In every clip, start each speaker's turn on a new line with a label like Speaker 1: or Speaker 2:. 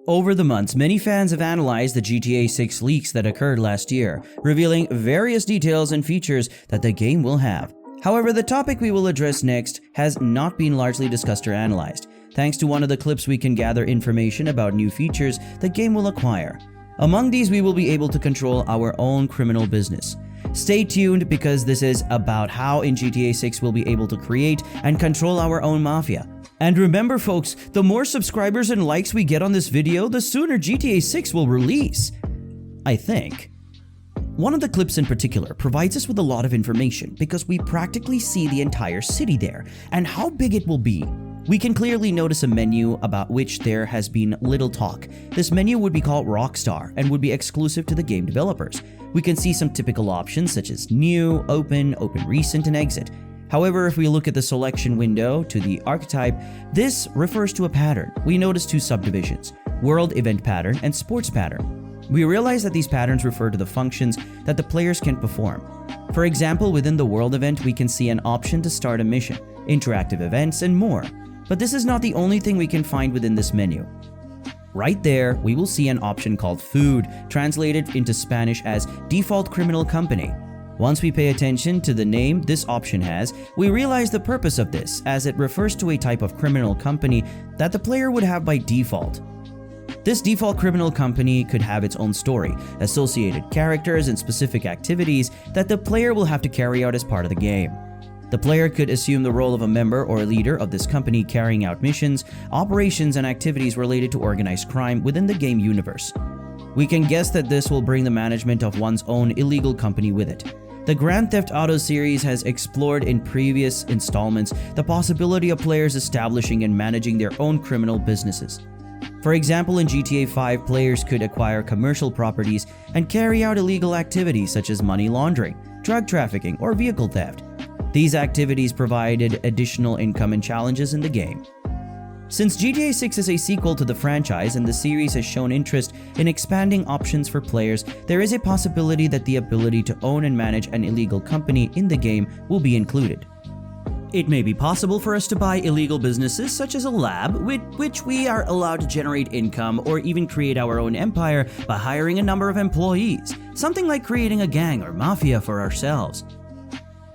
Speaker 1: Over the months, many fans have analyzed the GTA 6 leaks that occurred last year, revealing various details and features that the game will have. However, the topic we will address next has not been largely discussed or analyzed. Thanks to one of the clips, we can gather information about new features the game will acquire. Among these, we will be able to control our own criminal business. Stay tuned because this is about how in GTA 6 we'll be able to create and control our own mafia. And remember folks, the more subscribers and likes we get on this video, the sooner GTA 6 will release. I think. One of the clips in particular provides us with a lot of information because we practically see the entire city there and how big it will be. We can clearly notice a menu about which there has been little talk. This menu would be called Rockstar and would be exclusive to the game developers. We can see some typical options such as New, Open Recent, and Exit. However, if we look at the selection window to the archetype, this refers to a pattern. We notice two subdivisions, World Event Pattern and Sports Pattern. We realize that these patterns refer to the functions that the players can perform. For example, within the World Event, we can see an option to start a mission, interactive events, and more. But this is not the only thing we can find within this menu. Right there, we will see an option called Food, translated into Spanish as Default Criminal Company. Once we pay attention to the name this option has, we realize the purpose of this, as it refers to a type of criminal company that the player would have by default. This default criminal company could have its own story, associated characters, and specific activities that the player will have to carry out as part of the game. The player could assume the role of a member or leader of this company, carrying out missions, operations, and activities related to organized crime within the game universe. We can guess that this will bring the management of one's own illegal company with it. The Grand Theft Auto series has explored in previous installments the possibility of players establishing and managing their own criminal businesses. For example, in GTA 5, players could acquire commercial properties and carry out illegal activities such as money laundering, drug trafficking, or vehicle theft. These activities provided additional income and challenges in the game. Since GTA 6 is a sequel to the franchise and the series has shown interest in expanding options for players, there is a possibility that the ability to own and manage an illegal company in the game will be included. It may be possible for us to buy illegal businesses such as a lab, with which we are allowed to generate income, or even create our own empire by hiring a number of employees, something like creating a gang or mafia for ourselves.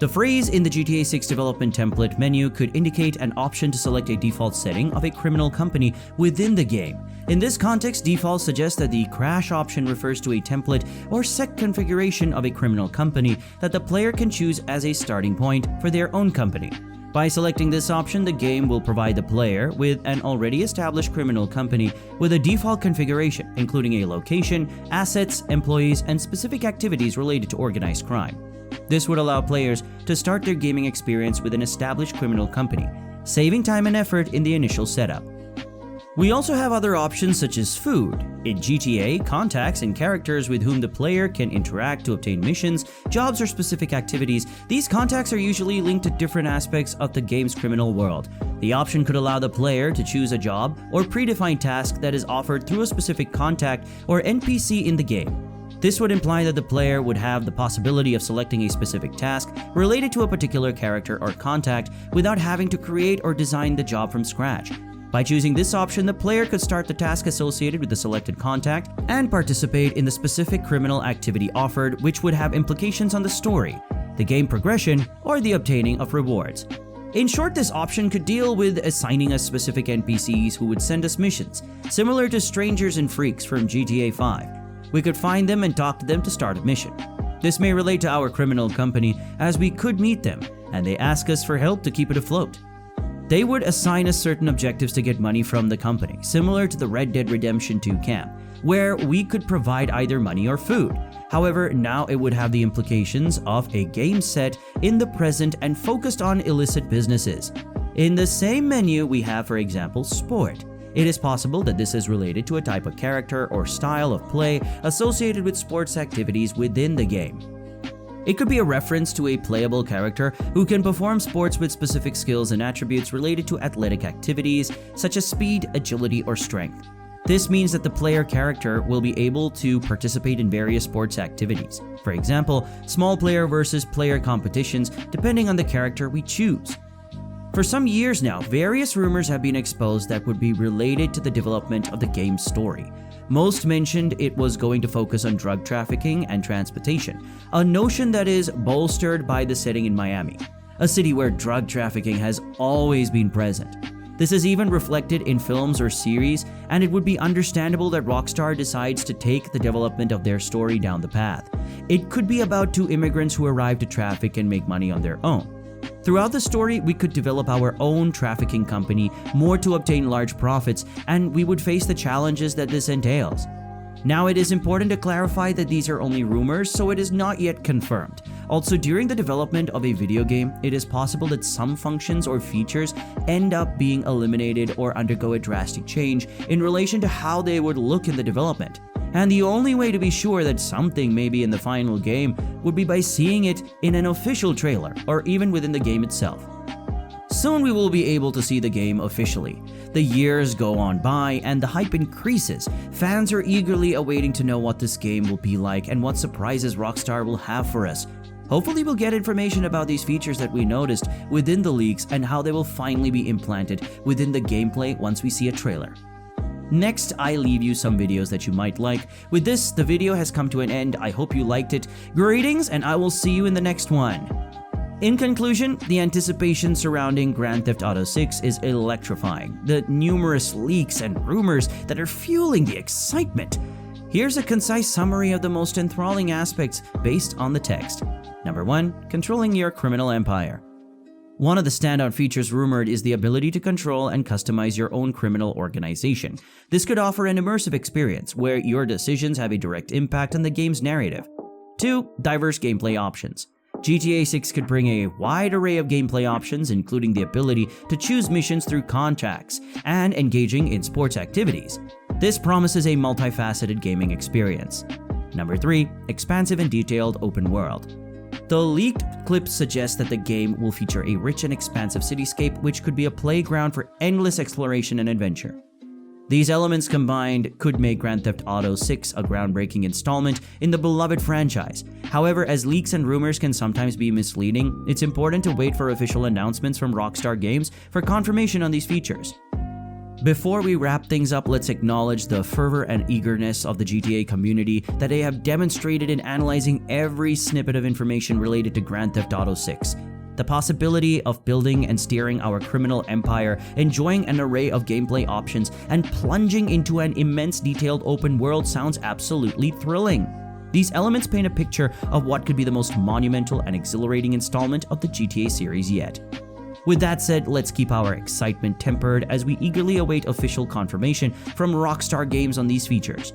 Speaker 1: The phrase in the GTA 6 development template menu could indicate an option to select a default setting of a criminal company within the game. In this context, default suggests that the crash option refers to a template or set configuration of a criminal company that the player can choose as a starting point for their own company. By selecting this option, the game will provide the player with an already established criminal company with a default configuration, including a location, assets, employees, and specific activities related to organized crime. This would allow players to start their gaming experience with an established criminal company, saving time and effort in the initial setup. We also have other options such as food. In GTA, contacts and characters with whom the player can interact to obtain missions, jobs, or specific activities. These contacts are usually linked to different aspects of the game's criminal world. The option could allow the player to choose a job or predefined task that is offered through a specific contact or NPC in the game. This would imply that the player would have the possibility of selecting a specific task related to a particular character or contact without having to create or design the job from scratch. By choosing this option, the player could start the task associated with the selected contact and participate in the specific criminal activity offered, which would have implications on the story, the game progression, or the obtaining of rewards. In short, this option could deal with assigning us specific NPCs who would send us missions, similar to strangers and freaks from GTA 5. We could find them and talk to them to start a mission. This may relate to our criminal company, as we could meet them and they ask us for help to keep it afloat. They would assign us certain objectives to get money from the company, similar to the Red Dead Redemption 2 camp, where we could provide either money or food. However, now it would have the implications of a game set in the present and focused on illicit businesses. In the same menu, we have, for example, Sport. It is possible that this is related to a type of character or style of play associated with sports activities within the game. It could be a reference to a playable character who can perform sports with specific skills and attributes related to athletic activities such as speed, agility, or strength. This means that the player character will be able to participate in various sports activities. For example, small player versus player competitions depending on the character we choose. For some years now, various rumors have been exposed that would be related to the development of the game's story. Most mentioned it was going to focus on drug trafficking and transportation, a notion that is bolstered by the setting in Miami, a city where drug trafficking has always been present. This is even reflected in films or series, and it would be understandable that Rockstar decides to take the development of their story down the path. It could be about two immigrants who arrive to traffic and make money on their own. Throughout the story, we could develop our own trafficking company more to obtain large profits, and we would face the challenges that this entails. Now, it is important to clarify that these are only rumors, so it is not yet confirmed. Also, during the development of a video game, it is possible that some functions or features end up being eliminated or undergo a drastic change in relation to how they would look in the development. And the only way to be sure that something may be in the final game would be by seeing it in an official trailer or even within the game itself. Soon we will be able to see the game officially. The years go on by and the hype increases. Fans are eagerly awaiting to know what this game will be like and what surprises Rockstar will have for us. Hopefully we'll get information about these features that we noticed within the leaks and how they will finally be implanted within the gameplay once we see a trailer. Next, I leave you some videos that you might like. With this, the video has come to an end. I hope you liked it. Greetings, and I will see you in the next one. In conclusion, the anticipation surrounding Grand Theft Auto 6 is electrifying. The numerous leaks and rumors that are fueling the excitement. Here's a concise summary of the most enthralling aspects based on the text. Number 1. Controlling your criminal empire. One of the standout features rumored is the ability to control and customize your own criminal organization. This could offer an immersive experience where your decisions have a direct impact on the game's narrative. 2. Diverse gameplay options. GTA 6 could bring a wide array of gameplay options, including the ability to choose missions through contracts and engaging in sports activities. This promises a multifaceted gaming experience. Number 3. Expansive and detailed open world. The leaked clips suggest that the game will feature a rich and expansive cityscape which could be a playground for endless exploration and adventure. These elements combined could make Grand Theft Auto 6 a groundbreaking installment in the beloved franchise. However, as leaks and rumors can sometimes be misleading, it's important to wait for official announcements from Rockstar Games for confirmation on these features. Before we wrap things up, let's acknowledge the fervor and eagerness of the GTA community that they have demonstrated in analyzing every snippet of information related to Grand Theft Auto 6. The possibility of building and steering our criminal empire, enjoying an array of gameplay options, and plunging into an immense detailed open world sounds absolutely thrilling. These elements paint a picture of what could be the most monumental and exhilarating installment of the GTA series yet. With that said, let's keep our excitement tempered as we eagerly await official confirmation from Rockstar Games on these features.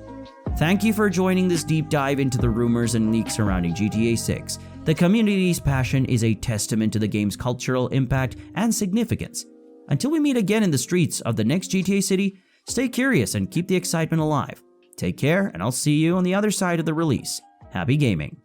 Speaker 1: Thank you for joining this deep dive into the rumors and leaks surrounding GTA 6. The community's passion is a testament to the game's cultural impact and significance. Until we meet again in the streets of the next GTA city, stay curious and keep the excitement alive. Take care, and I'll see you on the other side of the release. Happy gaming!